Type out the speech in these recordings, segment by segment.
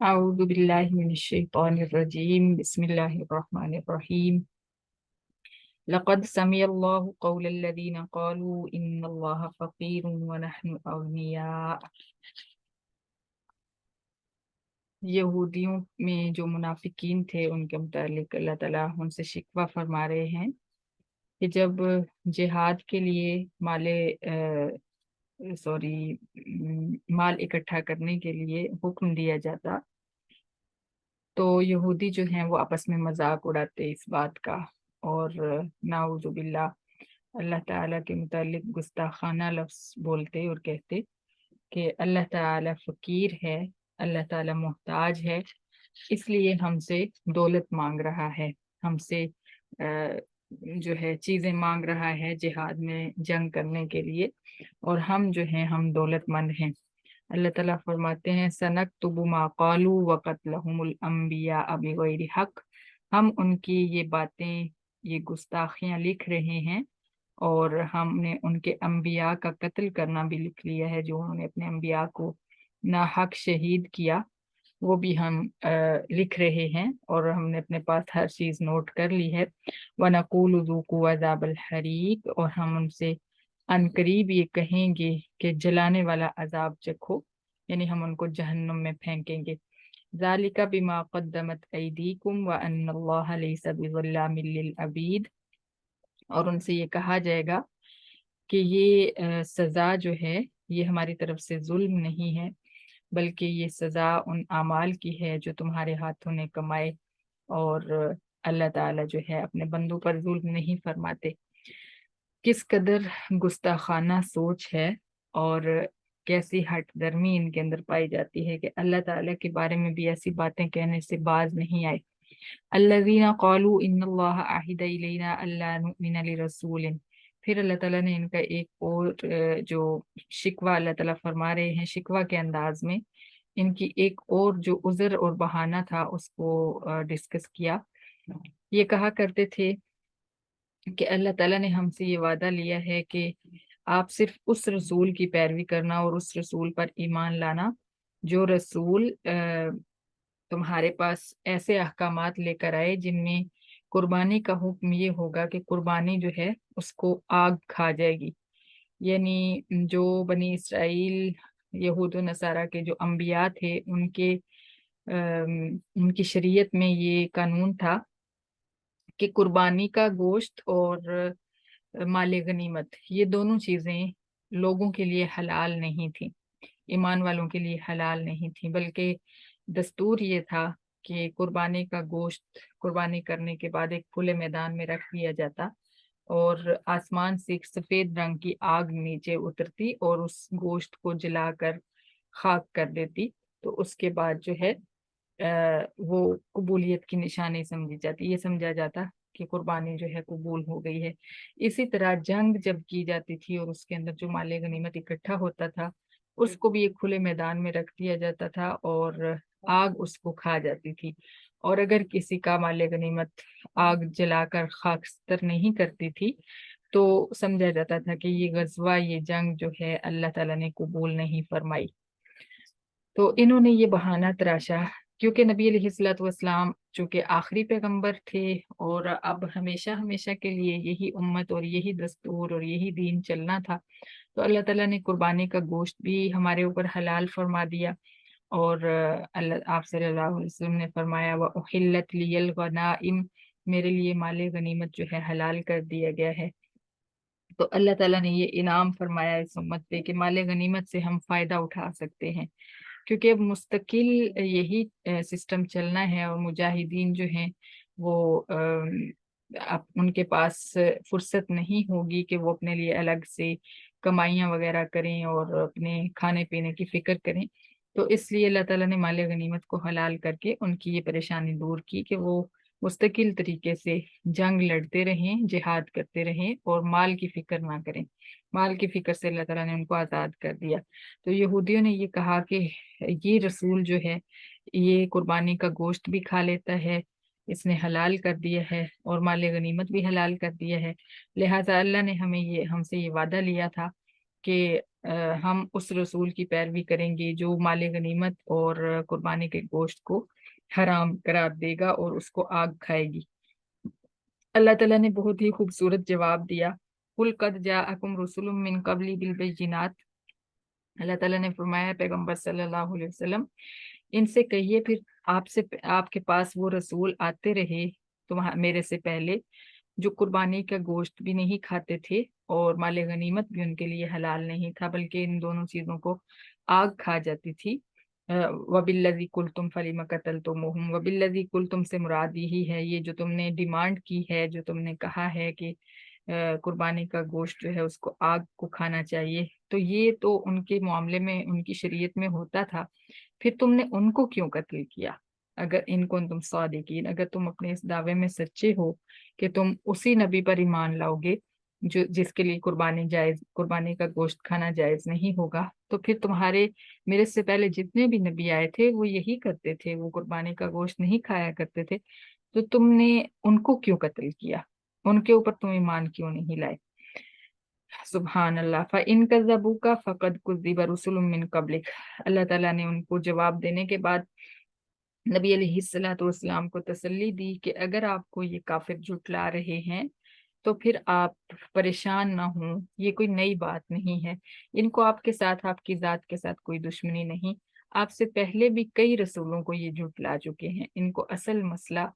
أعوذ بالله من الشيطان الرجيم بسم الله الرحمن الرحيم لقد سمع الله قول الذين قالوا إن الله فقير ونحن أغنياء۔ यहूदियों में जो मुनाफिकीन थे उनके मुतालिक अल्लाह ताला उनसे शिकवा फरमा रहे हैं कि जब जिहाद के लिए माल इकट्ठा करने के लिए हुक्म दिया जाता तो यहूदी जो हैं वो आपस में मजाक उड़ाते इस बात का। और नाउजुबिल्ला अल्लाह ताला के मुतालिक गुस्ताखाना लफ्ज बोलते और कहते कि अल्लाह ताला फकीर है, अल्लाह ताला मोहताज है, इसलिए हमसे दौलत मांग रहा है, हमसे जो है चीज़ें मांग रहा है जिहाद में जंग करने के लिए, और हम जो हैं हम दौलतमंद हैं। अल्लाह ताला फरमाते हैं सनक्तुबु मा क़ालू व क़त्लहुमुल अंबिया बिग़ैरि हक़। हम उनकी ये बातें, ये गुस्ताखियां लिख रहे हैं और हमने उनके अंबिया का कत्ल करना भी लिख लिया है, जो उन्होंने अपने अंबिया को नाहक शहीद किया वो भी हम लिख रहे हैं और हमने अपने पास हर चीज नोट कर ली है। वनक़ूलु ज़ूक़ू अज़ाबल हरीक, और हम उनसे अनकरीब ये कहेंगे कि जलाने वाला अजाब चखो, यानी हम उनको जहन्नुम में फेंकेंगे। ज़ालिका बिमा क़द्दमत ऐदीकुम व अन्नल्लाह लैसा बिज़ल्लामिल लिल अबीद। और उनसे ये कहा जाएगा कि ये सजा जो है ये हमारी तरफ से जुल्म नहीं है, बल्कि ये सजा उन अमाल की है जो तुम्हारे हाथों ने कमाए, और अल्लाह ताला जो है अपने बंदों पर जुल्म नहीं फरमाते। किस कदर गुस्ताखाना सोच है और कैसी हट दर्मी इनके अंदर पाई जाती है कि अल्लाह ताला के बारे में भी ऐसी बातें कहने से बाज नहीं आए। अल्लज़ीना क़ालू इन्नल्लाह अहिदा इलैना अल्ला नुमिना लिरसूलिन। फिर अल्लाह ताला ने इनका एक और जो शिकवा अल्लाह ताला फरमा रहे हैं शिकवा के अंदाज में, इनकी एक और जो उज़र और बहाना था उसको डिस्कस किया। ये कहा करते थे कि अल्लाह ताला ने हमसे ये वादा लिया है कि आप सिर्फ उस रसूल की पैरवी करना और उस रसूल पर ईमान लाना जो रसूल तुम्हारे पास ऐसे अहकामात लेकर आए जिनमें कुर्बानी का हुक्म ये होगा कि कुर्बानी जो है उसको आग खा जाएगी। यानी जो बनी इसराइल यहूद व नसारा के जो अंबिया थे उनकी शरीयत में ये कानून था कि कुर्बानी का गोश्त और माले गनीमत ये दोनों चीजें लोगों के लिए हलाल नहीं थी, ईमान वालों के लिए हलाल नहीं थी, बल्कि दस्तूर ये था कि कुर्बानी का गोश्त कुर्बानी करने के बाद एक खुले मैदान में रख दिया जाता और आसमान से एक सफेद रंग की आग नीचे उतरती और उस गोश्त को जलाकर खाक कर देती। तो उसके बाद जो है वो कबूलियत की निशानी समझी जाती, ये समझा जाता कि कुर्बानी जो है कबूल हो गई है। इसी तरह जंग जब की जाती थी और उसके अंदर जो माले गनीमत इकट्ठा होता था उसको भी एक खुले मैदान में रख दिया जाता था और आग उसको खा जाती थी। और अगर किसी का माले गनीमत आग जलाकर खाकस्तर नहीं करती थी तो समझा जाता था कि ये गजवा, ये जंग जो है अल्लाह ताला ने कबूल नहीं फरमाई। तो इन्होंने ये बहाना तराशा क्योंकि नबी अलैहिस्सलाम चूंकि आखिरी पैगंबर थे और अब हमेशा हमेशा के लिए यही उम्मत और यही दस्तूर और यही दीन चलना था, तो अल्लाह ताला ने कुर्बानी का गोश्त भी हमारे ऊपर हलाल फरमा दिया। और अल्लाह आप सल्लल्लाहु अलैहि वसल्लम ने फरमाया व उहिल्लत लियल गनाइम, मेरे लिए माले गनीमत जो है हलाल कर दिया गया है। तो अल्लाह ताला ने ये इनाम फरमाया इस उम्मत पे कि माले गनीमत से हम फायदा उठा सकते हैं, क्योंकि अब मुस्तकिल यही सिस्टम चलना है और मुजाहिदीन जो हैं वो अब उनके पास फुर्सत नहीं होगी कि वो अपने लिए अलग से कमाइयाँ वगैरह करें और अपने खाने पीने की फिक्र करें। तो इसलिए अल्लाह ताला ने माले गनीमत को हलाल करके उनकी ये परेशानी दूर की कि वो मुस्तकिल तरीके से जंग लड़ते रहें, जिहाद करते रहें और माल की फिक्र ना करें। माल की फिक्र से अल्लाह ताला ने उनको आज़ाद कर दिया। तो यहूदियों ने ये कहा कि ये रसूल जो है ये कुर्बानी का गोश्त भी खा लेता है, इसने हलाल कर दिया है और माले गनीमत भी हलाल कर दिया है, लिहाजा अल्लाह ने हमसे ये वादा लिया था कि हम उस रसूल की पैरवी करेंगे जो माल गनीमत और कुर्बानी के गोश्त को हराम करार देगा और उसको आग खाएगी। अल्लाह ताला ने बहुत ही खूबसूरत जवाब दिया। कुल कद जाअकुम रुसुलुम मिन क़ब्ली बिल बैयिनात। अल्लाह ताला ने फरमाया पैगंबर सल्लल्लाहु अलैहि वसल्लम, इनसे कहिए फिर आपसे आपके पास वो रसूल आते रहे तुम्हारे मेरे से पहले, जो कुर्बानी का गोश्त भी नहीं खाते थे और माले गनीमत भी उनके लिए हलाल नहीं था, बल्कि इन दोनों चीजों को आग खा जाती थी। वबिल्लज़ी कुल्तुम फलिमा कतलतुमुहुम, वबिल्लज़ी कुल्तुम से मुराद यही है, ये जो तुमने डिमांड की है, जो तुमने कहा है कि कुर्बानी का गोश्त जो है उसको आग को खाना चाहिए, तो ये तो उनके मामले में उनकी शरीयत में होता था, फिर तुमने उनको क्यों कत्ल किया? अगर इनको तुम सादिकीन, अगर तुम अपने इस दावे में सच्चे हो कि तुम उसी नबी पर ईमान लाओगे जो जिसके लिए कुर्बानी का गोश्त खाना जायज नहीं होगा, तो फिर तुम्हारे मेरे से पहले जितने भी नबी आए थे वो यही करते थे, वो कुर्बानी का गोश्त नहीं खाया करते थे, तो तुमने उनको क्यों कत्ल किया? उनके ऊपर तुम ईमान क्यों नहीं लाए? सुबहान अल्लाह। फ इन कज़्ज़बूका फ़क़द कुज़्ज़िबा रुसुलुम मिन क़ब्लिक। अल्लाह ताला ने उनको जवाब देने के बाद नबी अलैहिस्सलातु वस्सलाम को तसल्ली दी कि अगर आपको ये काफिर झुटला रहे हैं तो फिर आप परेशान ना हो, ये कोई नई बात नहीं है। इनको आपके साथ, आपकी जात के साथ कोई दुश्मनी नहीं। आपसे पहले भी कई रसूलों को ये झुटला चुके हैं। इनको असल मसला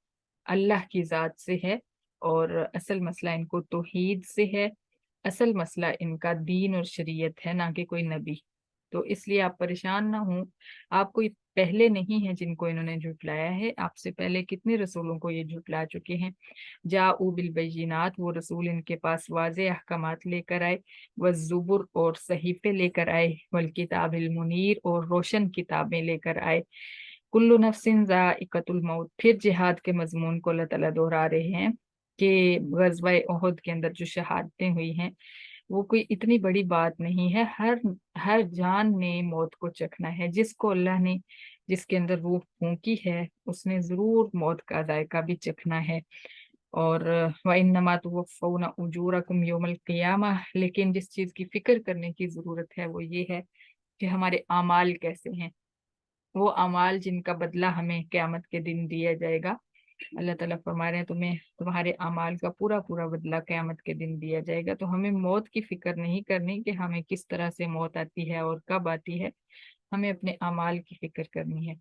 अल्लाह की जात से है और असल मसला इनको तौहीद से है। असल मसला इनका दीन और शरीयत है, ना कि कोई नबी। तो इसलिए आप परेशान ना हो। आप कोई पहले नहीं है जिनको इन्होंने झुटलाया है, आपसे पहले कितने रसूलों को ये झुटला चुके हैं। जाऊ बिल बैयिनात, वो रसूल इनके पास वाज़े अहकामात लेकर आए, व ज़ुबुर और सहीफे लेकर आए, वल किताबिल मुनीर और रोशन किताबें लेकर आए। कुल्लु नफ्सिन ज़ाइक़तुल मौत। फिर जिहाद के मजमून को अल्लाह ताला दोहरा रहे हैं कि ग़ज़वा उहद के अंदर जो शहादतें हुई हैं वो कोई इतनी बड़ी बात नहीं है। हर हर जान ने मौत को चखना है। जिसको अल्लाह ने जिसके अंदर रूह फूंकी है उसने जरूर मौत का जायका भी चखना है। और व इन्नमा तुवफ़्फ़ौना उजूरकुम यौमल क़ियामा, लेकिन जिस चीज की फिक्र करने की जरूरत है वो ये है कि हमारे अमाल कैसे हैं, वो अमाल जिनका बदला हमें क़यामत के दिन दिया जाएगा। अल्लाह ताला फरमा रहे हैं तुम्हें तुम्हारे अमाल का पूरा पूरा बदला क़यामत के दिन दिया जाएगा। तो हमें मौत की फिक्र नहीं करनी कि हमें किस तरह से मौत आती है और कब आती है, हमें अपने अमाल की फिक्र करनी है।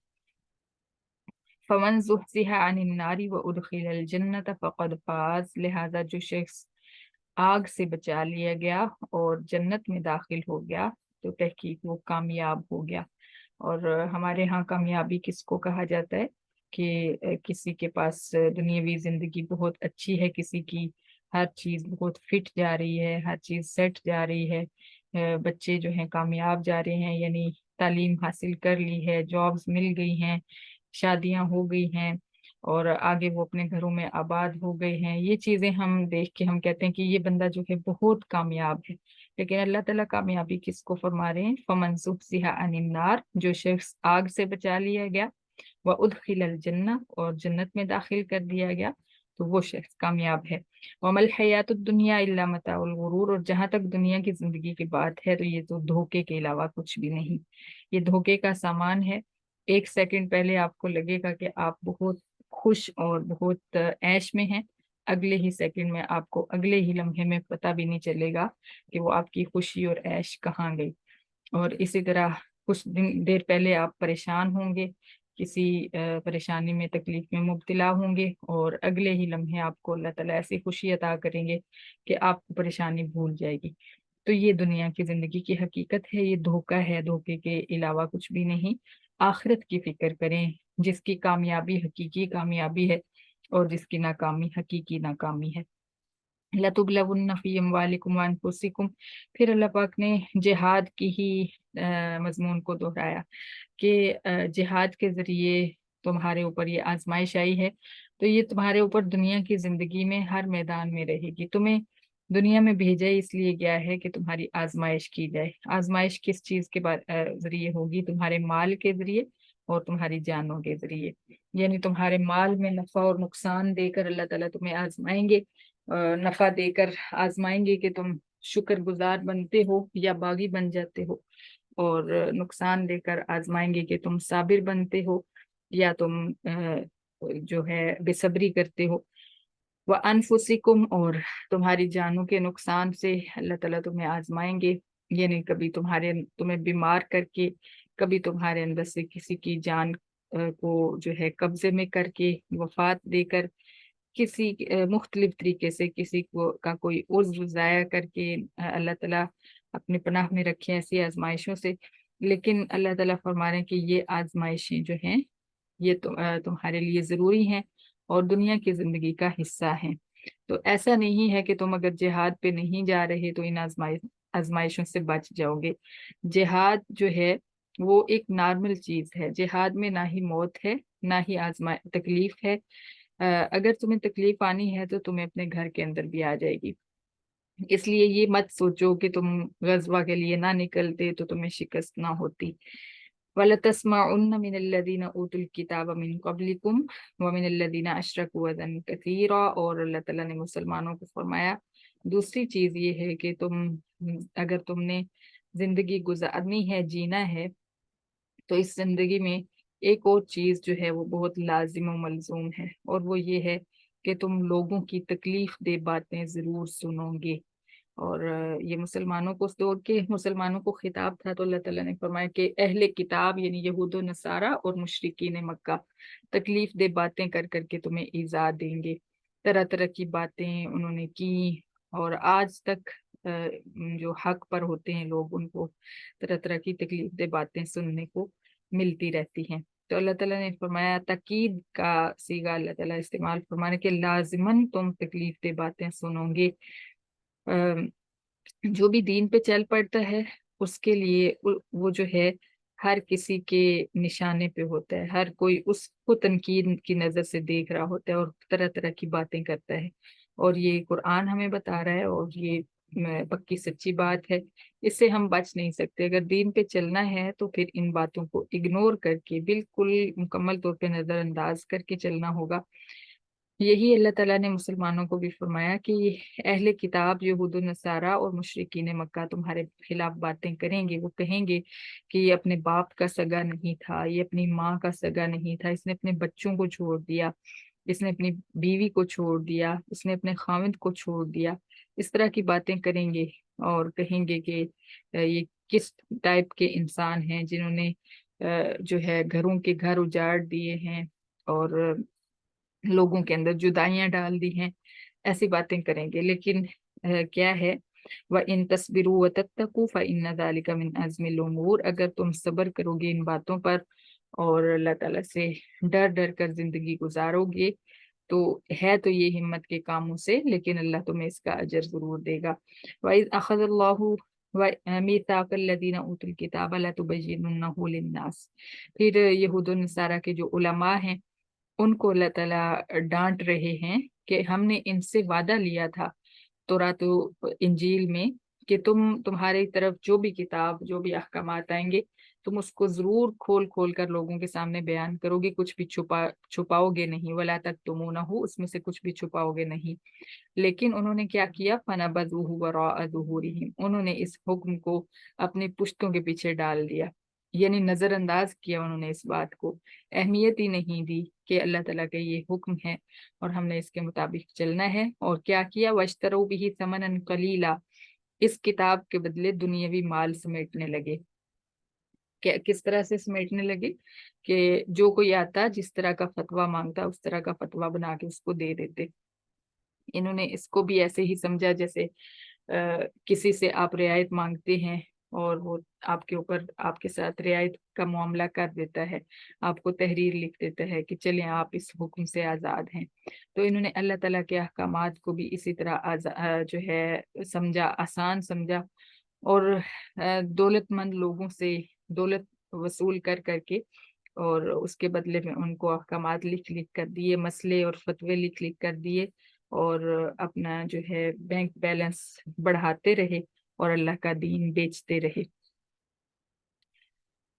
फमन ज़ुहज़िहा अनिन नारी व उदखिलल जन्नत फ़क़द फ़ाज़, लिहाजा जो शख्स आग से बचा लिया गया और जन्नत में दाखिल हो गया तो तहकीक वो कामयाब हो गया। और हमारे यहाँ कामयाबी किसको कहा जाता है कि किसी के पास दुनियावी जिंदगी बहुत अच्छी है, किसी की हर चीज बहुत फिट जा रही है, हर चीज सेट जा रही है, बच्चे जो हैं कामयाब जा रहे हैं, यानी तालीम हासिल कर ली है, जॉब्स मिल गई हैं, शादियां हो गई हैं और आगे वो अपने घरों में आबाद हो गए हैं। ये चीजें हम देख के हम कहते हैं कि ये बंदा जो है बहुत कामयाब है। लेकिन अल्लाह ताला कामयाबी किसको फरमा रहे हैं? फमन ज़ुहज़िहा अनिन नार, जो शख्स आग से बचा लिया गया, व उदखिलल जन्नह और जन्नत में दाखिल कर दिया गया, तो वो शख्स कामयाब है। वमल हयातुद दुनिया इल्ला मताउल गुरूर, और जहां तक दुनिया की जिंदगी की बात है तो ये तो धोखे के अलावा कुछ भी नहीं, ये धोखे का सामान है। एक सेकंड पहले आपको लगेगा कि आप बहुत खुश और बहुत ऐश में हैं, अगले ही सेकंड में आपको अगले ही लम्हे में पता भी नहीं चलेगा कि वो आपकी खुशी और ऐश कहाँ गई। और इसी तरह कुछ दिन देर पहले आप परेशान होंगे, किसी परेशानी में तकलीफ में मुब्तला होंगे और अगले ही लम्हे आपको अल्लाह ताला ऐसी खुशी अता करेंगे कि आपको परेशानी भूल जाएगी। तो ये दुनिया की जिंदगी की हकीकत है, ये धोखा है, धोखे के अलावा कुछ भी नहीं। आखिरत की फिक्र करें, जिसकी कामयाबी हकीकी कामयाबी है और जिसकी नाकामी हकीकी नाकामी है। लतुबलवुन्न फी अमवालिकुम व अनफुसिकुम। फिर अल्लाह पाक ने जिहाद की ही मजमून को दोहराया कि जिहाद के जरिए तुम्हारे ऊपर ये आजमाइश आई है, तो ये तुम्हारे ऊपर दुनिया की जिंदगी में हर मैदान में रहेगी। तुम्हें दुनिया में भेजा ही इसलिए गया है कि तुम्हारी आजमाइश की जाए। आजमाइश किस चीज के बाद जरिए होगी? तुम्हारे माल के जरिए और तुम्हारी जानों के जरिए। यानी तुम्हारे माल में नफा और नुकसान देकर अल्लाह ताला तुम्हें आजमाएंगे, नफा देकर आजमाएंगे कि तुम शुक्र गुजार बनते हो या बागी बन जाते हो, और नुकसान देकर आजमाएंगे कि तुम साबिर बनते हो या तुम जो है बेसब्री करते हो। व अनफुसिकुम, और तुम्हारी जानों के नुकसान से अल्लाह ताला तुम्हें आजमाएंगे, यानी कभी तुम्हें बीमार करके, कभी तुम्हारे अंदर से किसी की जान को जो है कब्जे में करके, वफात देकर, किसी मुख्तलिफ तरीके से किसी को का कोई उज़्व ज़ाया करके, अल्लाह ताला अपनी पनाह में रखे ऐसी आजमाइशों से। लेकिन अल्लाह ताला फरमा रहे हैं कि ये आजमाइशें जो हैं ये तुम्हारे लिए ज़रूरी हैं और दुनिया की ज़िंदगी का हिस्सा हैं। तो ऐसा नहीं है कि तुम अगर जिहाद पे नहीं जा रहे तो इन आजमाइशों से बच जाओगे। जिहाद जो है वो एक नॉर्मल चीज है। जिहाद में ना ही मौत है, ना ही आजमा तकलीफ है। अगर तुम्हें तकलीफ आनी है तो तुम्हें अपने घर के अंदर भी आ जाएगी। इसलिए ये मत सोचो कि तुम गजवा के लिए ना निकलते तो तुम्हें शिकस्त ना होती। वलतस्माउन्न मिनल्लज़ीना ऊतुल किताब मिन क़ब्लिकुम व मिनल्लज़ीना अशरकू अज़न कसीरा। और अल्लाह ताला ने मुसलमानों को फरमाया दूसरी चीज ये है कि अगर तुमने जिंदगी गुजारनी है, जीना है, तो इस जिंदगी में एक और चीज जो है वो बहुत लाजिम और मलजूम है, और वो ये है कि तुम लोगों की तकलीफ दे बातें जरूर सुनोगे। और ये मुसलमानों को तोड़ के मुसलमानों को खिताब था, तो अल्लाह ताला ने फरमाया कि अहले किताब यानी यहूद व नसारा और मुशरिकीन मक्का तकलीफ दे बातें कर करके तुम्हें ईज़ा देंगे। तरह तरह की बातें उन्होंने की, और आज तक जो हक पर होते हैं लोग, उनको तरह तरह की तकलीफ दे बातें सुनने को मिलती रहती हैं। तो अल्लाह ताला ने फरमाया, तकीद का सीगा अल्लाह ताला इस्तेमाल फरमाने के, लाजिमन तुम तकलीफ दे बातें सुनोगे। जो भी दीन पे चल पड़ता है उसके लिए वो जो है हर किसी के निशाने पे होता है, हर कोई उसको तनकीद की नजर से देख रहा होता है और तरह तरह की बातें करता है। और ये कुरान हमें बता रहा है, और ये पक्की सच्ची बात है। इससे हम बच नहीं सकते। अगर दीन पे चलना है तो फिर इन बातों को इग्नोर करके, बिल्कुल मुकम्मल तौर पे नजरअंदाज करके चलना होगा। यही अल्लाह ताला ने मुसलमानों को भी फरमाया कि अहले किताब यहूद नसारा और मुशरिकीन मक्का तुम्हारे खिलाफ बातें करेंगे। वो कहेंगे कि ये अपने बाप का सगा नहीं था, ये अपनी माँ का सगा नहीं था, इसने अपने बच्चों को छोड़ दिया, इसने अपनी बीवी को छोड़ दिया, इसने अपने खाविंद को छोड़ दिया। इस तरह की बातें करेंगे और कहेंगे कि ये किस टाइप के इंसान हैं जिन्होंने जो है घरों के घर उजाड़ दिए हैं और लोगों के अंदर जुदाइयां डाल दी हैं। ऐसी बातें करेंगे। लेकिन क्या है, व इन तस्बिरु व तत्तकू फ़इन्न ज़ालिका मिन अज़्मिल उमूर, अगर तुम सब्र करोगे इन बातों पर और अल्लाह ताला से डर डर कर जिंदगी गुजारोगे, तो है तो ये हिम्मत के कामों से, लेकिन अल्लाह तुम्हें इसका अजर जरूर देगा। वइज़ अख़ज़ल्लाहु व मीसाक़ल लज़ीना ऊतुल किताब ला तुबय्यिनुन्नहु लिन्नास। फिर यहूद और नसारा के जो उलमा हैं उनको अल्लाह ताला डांट रहे हैं कि हमने इनसे वादा लिया था तौरात इंजील में कि तुम्हारी तरफ जो भी किताब, जो भी अहकामात आएंगे, तुम उसको जरूर खोल खोल कर लोगों के सामने बयान करोगे, कुछ भी छुपाओगे नहीं। वला तक तुम ना हो, उसमें से कुछ भी छुपाओगे नहीं। लेकिन उन्होंने क्या किया, फनबज़ूहु वराअ ज़ुहूरिहिम, उन्होंने इस हुक्म को अपनी पुश्तों के पीछे डाल दिया, यानी नजरअंदाज किया उन्होंने इस बात को, अहमियत ही नहीं दी कि अल्लाह ताला का ये हुक्म है और हमने इसके मुताबिक चलना है। और क्या किया, वश्तरू बिही समनन कलीला, इस किताब के बदले दुनियावी माल समेटने लगे। क्या किस तरह से समेटने लगे कि जो कोई आता जिस तरह का फतवा मांगता उस तरह का फतवा बना के उसको दे देते। इन्होंने इसको भी ऐसे ही समझा जैसे किसी से आप रियायत मांगते हैं और वो आपके ऊपर आपके साथ रियायत का मामला कर देता है, आपको तहरीर लिख देता है कि चलें आप इस हुक्म से आज़ाद हैं। तो इन्होंने अल्लाह ताला के अहकामात को भी इसी तरह जो है समझा, आसान समझा। और दौलतमंद लोगों से दौलत वसूल कर करके और उसके बदले में उनको अहकामात लिख लिख कर दिए, मसले और फतवे लिख लिख कर दिए, और अपना जो है बैंक बैलेंस बढ़ाते रहे और अल्लाह का दीन बेचते रहे।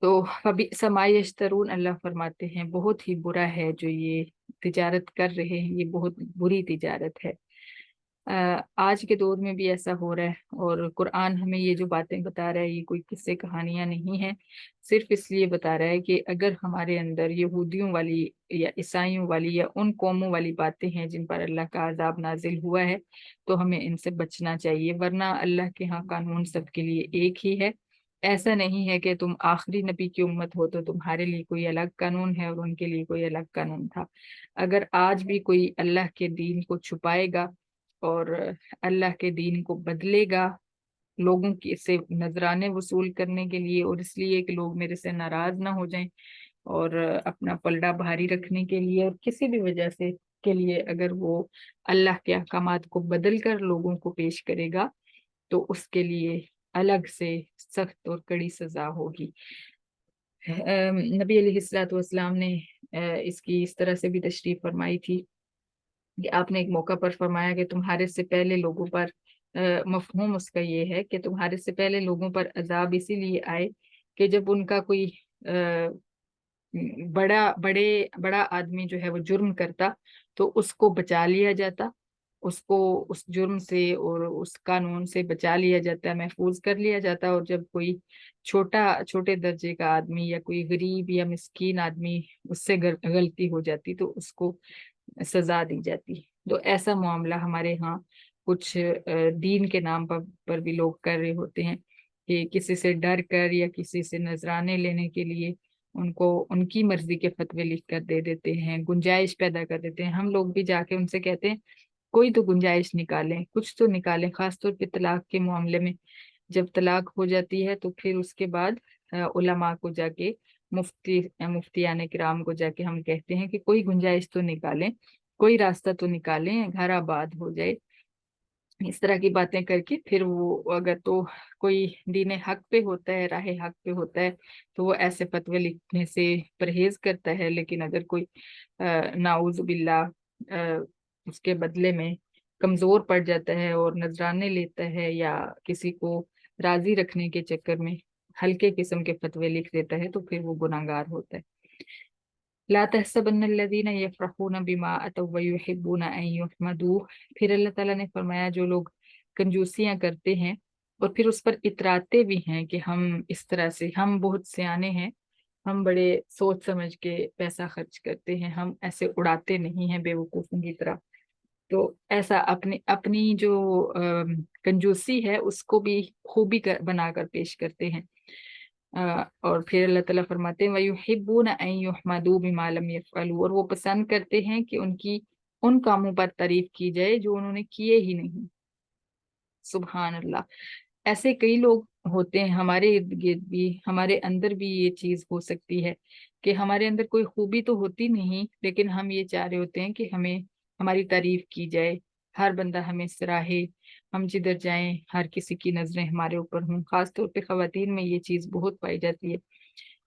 तो अभी समायश्तरून, अल्लाह फरमाते हैं बहुत ही बुरा है जो ये तिजारत कर रहे हैं, ये बहुत बुरी तिजारत है। آج کے دور میں بھی ایسا ہو رہا ہے، اور قرآن ہمیں یہ جو باتیں بتا رہا ہے یہ کوئی قصے کہانیاں نہیں ہیں، صرف اس لیے بتا رہا ہے کہ اگر ہمارے اندر یہودیوں والی یا عیسائیوں والی یا ان قوموں والی باتیں ہیں جن پر اللہ کا عذاب نازل ہوا ہے تو ہمیں ان سے بچنا چاہیے، ورنہ اللہ کے ہاں قانون سب کے لیے ایک ہی ہے۔ ایسا نہیں ہے کہ تم آخری نبی کی امت ہو تو تمہارے لیے کوئی الگ قانون ہے اور ان کے لیے کوئی الگ قانون تھا۔ اگر آج بھی کوئی اللہ کے دین کو چھپائے گا اور اللہ کے دین کو بدلے گا لوگوں کی سے نذرانے وصول کرنے کے لیے اور اس لیے کہ لوگ میرے سے ناراض نہ ہو جائیں، اور اپنا پلڑا بھاری رکھنے کے لیے اور کسی بھی وجہ سے کے لیے اگر وہ اللہ کے احکامات کو بدل کر لوگوں کو پیش کرے گا تو اس کے لیے الگ سے سخت اور کڑی سزا ہوگی۔ نبی علیہ الصلوۃ والسلام نے اس کی اس طرح سے بھی تشریح فرمائی تھی کہ آپ نے ایک موقع پر فرمایا کہ تمہارے سے پہلے لوگوں پر مفہوم اس کا یہ ہے کہ تمہارے سے پہلے لوگوں پر عذاب اسی لیے آئے کہ جب ان کا کوئی بڑا آدمی جو ہے وہ جرم کرتا تو اس کو بچا لیا جاتا، اس کو اس جرم سے اور اس قانون سے بچا لیا جاتا، محفوظ کر لیا جاتا، اور جب کوئی چھوٹے درجے کا آدمی یا کوئی غریب یا مسکین آدمی اس سے غلطی ہو جاتی تو اس کو سزا دی جاتی۔ تو ایسا معاملہ ہمارے ہاں کچھ دین کے نام پر بھی لوگ کر رہے ہوتے ہیں کہ کسی سے ڈر کر یا کسی سے نذرانے لینے کے لیے ان کو ان کی مرضی کے فتوے لکھ کر دے دیتے ہیں، گنجائش پیدا کر دیتے ہیں۔ ہم لوگ بھی جا کے ان سے کہتے ہیں کوئی تو گنجائش نکالیں، کچھ تو نکالیں، خاص طور پہ طلاق کے معاملے میں جب طلاق ہو جاتی ہے تو پھر اس کے بعد علماء کو جا کے مفتیان کرام کو جا کے ہم کہتے ہیں کہ کوئی گنجائش تو نکالیں، کوئی راستہ تو نکالیں، گھر آباد ہو جائے۔ اس طرح کی باتیں کر کے پھر وہ اگر تو کوئی دین حق پہ ہوتا ہے، راہ حق پہ ہوتا ہے تو وہ ایسے فتوے لکھنے سے پرہیز کرتا ہے، لیکن اگر کوئی نعوذ باللہ اس کے بدلے میں کمزور پڑ جاتا ہے اور نذرانے لیتا ہے یا کسی کو راضی رکھنے کے چکر میں ہلکے قسم کے فتوے لکھ دیتا ہے تو پھر وہ گناہگار ہوتا ہے۔ لا تحسبن الذين يفرحون بما اتوا ويحبون ان يحمدوا، پھر اللہ تعالیٰ نے فرمایا جو لوگ کنجوسیاں کرتے ہیں اور پھر اس پر اتراتے بھی ہیں کہ ہم اس طرح سے ہم بہت سیانے ہیں، ہم بڑے سوچ سمجھ کے پیسہ خرچ کرتے ہیں، ہم ایسے اڑاتے نہیں ہیں بے وقوفوں کی طرح، تو ایسا اپنی جو کنجوسی ہے اس کو بھی خوبی بنا کر پیش کرتے ہیں۔ اور پھر اللہ تعالیٰ فرماتے ہیں وَيُحِبُّونَ أَن يُحْمَدُوا بِمَا لَمْ يَفْعَلُوا، اور وہ پسند کرتے ہیں کہ ان کاموں پر تعریف کی جائے جو انہوں نے کیے ہی نہیں۔ سبحان اللہ، ایسے کئی لوگ ہوتے ہیں ہمارے ارد گرد بھی، ہمارے اندر بھی یہ چیز ہو سکتی ہے کہ ہمارے اندر کوئی خوبی تو ہوتی نہیں لیکن ہم یہ چاہ رہے ہوتے ہیں کہ ہماری تعریف کی جائے، ہر بندہ ہمیں سراہے، ہم جدھر جائیں ہر کسی کی نظریں ہمارے اوپر ہوں۔ خاص طور پہ خواتین میں یہ چیز بہت پائی جاتی ہے،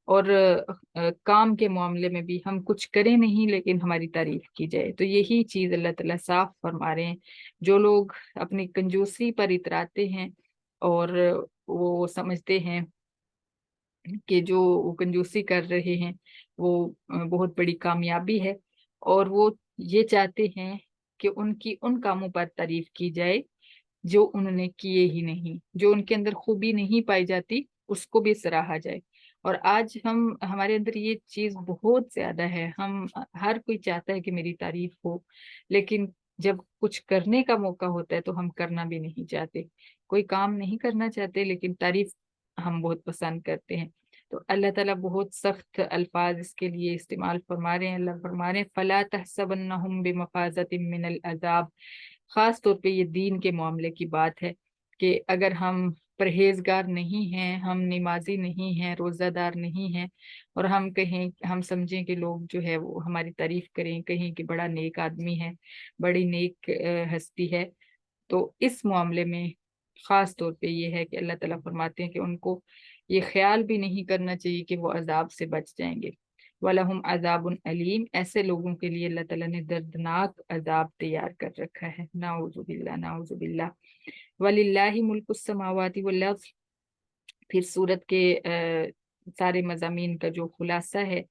اور کام کے معاملے میں بھی ہم کچھ کریں نہیں لیکن ہماری تعریف کی جائے، تو یہی چیز اللہ تعالیٰ صاف فرما رہے ہیں۔ جو لوگ اپنی کنجوسی پر اتراتے ہیں اور وہ سمجھتے ہیں کہ جو وہ کنجوسی کر رہے ہیں وہ بہت بڑی کامیابی ہے، اور وہ یہ چاہتے ہیں کہ ان کی ان کاموں پر تعریف کی جائے جو انہوں نے کیے ہی نہیں، جو ان کے اندر خوبی نہیں پائی جاتی اس کو بھی سراہا جائے۔ اور آج ہمارے اندر یہ چیز بہت زیادہ ہے، ہر کوئی چاہتا ہے کہ میری تعریف ہو، لیکن جب کچھ کرنے کا موقع ہوتا ہے تو ہم کرنا بھی نہیں چاہتے، کوئی کام نہیں کرنا چاہتے لیکن تعریف ہم بہت پسند کرتے ہیں۔ تو اللہ تعالیٰ بہت سخت الفاظ اس کے لیے استعمال فرما رہے ہیں۔ اللہ فرما رہے ہیں فَلَا تَحْسَبَنَّهُمْ بِمَفَازَةٍ مِّنَ الْعَذَابِ، خاص طور پہ یہ دین کے معاملے کی بات ہے کہ اگر ہم پرہیزگار نہیں ہیں، ہم نمازی نہیں ہیں، روزہ دار نہیں ہیں، اور ہم سمجھیں کہ لوگ جو ہے وہ ہماری تعریف کریں، کہیں کہ بڑا نیک آدمی ہے، بڑی نیک ہستی ہے، تو اس معاملے میں خاص طور پہ یہ ہے کہ اللہ تعالیٰ فرماتے ہیں کہ ان کو یہ خیال بھی نہیں کرنا چاہیے کہ وہ عذاب سے بچ جائیں گے۔ وَلَهُمْ عَذَابٌ عَلِيمٌ، ایسے لوگوں کے لیے اللہ تعالیٰ نے دردناک عذاب تیار کر رکھا ہے۔ نعوذ باللہ، نعوذ باللہ۔ وَلِلَّهِ مُلْكُ السَّمَاوَاتِ وَالْأَرْضِ، پھر سورت کے سارے مضامین کا جو خلاصہ ہے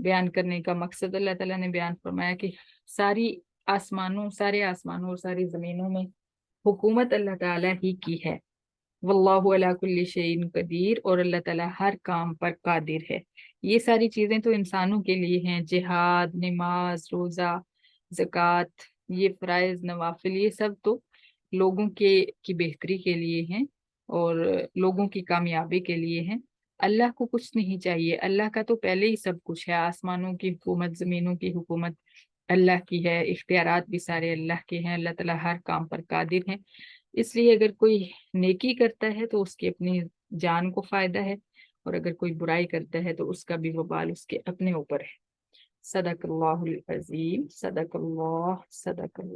بیان کرنے کا مقصد اللہ تعالیٰ نے بیان فرمایا کہ ساری सारे आसमानों और सारी जमीनों में हुकूमत अल्लाह ताला ही की है। वल्लाहु अला कुल्ली शैइन कदीर, और अल्लाह ताला हर काम पर कादिर है। ये सारी चीजें तो इंसानों के लिए हैं, जिहाद, नमाज, रोजा, ज़कात, ये फराइज नवाफिल, ये सब तो लोगों के की बेहतरी के लिए हैं और लोगों की कामयाबी के लिए हैं। अल्लाह को कुछ नहीं चाहिए, अल्लाह का तो पहले ही सब कुछ है। आसमानों की हुकूमत, जमीनों की हुकूमत अल्लाह की है, इख्तियारात भी सारे अल्लाह के हैं। अल्लाह ताला हर काम पर कादिर है। इसलिए अगर कोई नेकी करता है तो उसकी अपनी जान को फायदा है, और अगर कोई बुराई करता है तो उसका भी वबाल उसके अपने ऊपर है। सदकल्लाहुल अज़ीम, सदकल्लाह, सदकल्लाह।